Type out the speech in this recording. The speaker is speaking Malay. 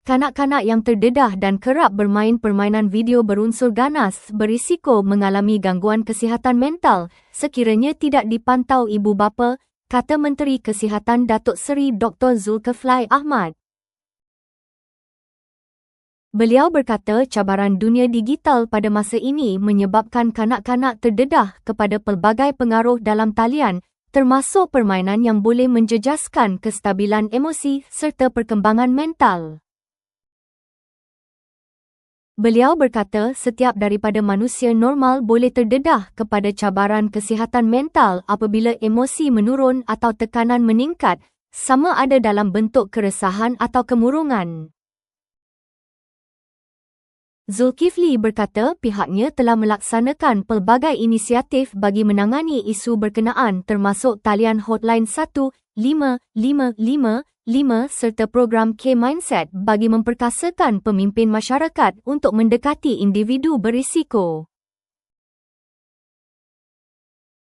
Kanak-kanak yang terdedah dan kerap bermain permainan video berunsur ganas berisiko mengalami gangguan kesihatan mental sekiranya tidak dipantau ibu bapa, kata Menteri Kesihatan Datuk Seri Dr. Zulkifli Ahmad. Beliau berkata cabaran dunia digital pada masa ini menyebabkan kanak-kanak terdedah kepada pelbagai pengaruh dalam talian, termasuk permainan yang boleh menjejaskan kestabilan emosi serta perkembangan mental. Beliau berkata setiap daripada manusia normal boleh terdedah kepada cabaran kesihatan mental apabila emosi menurun atau tekanan meningkat, sama ada dalam bentuk keresahan atau kemurungan. Zulkifli berkata pihaknya telah melaksanakan pelbagai inisiatif bagi menangani isu berkenaan termasuk talian hotline 1555 serta program K-Mindset bagi memperkasakan pemimpin masyarakat untuk mendekati individu berisiko.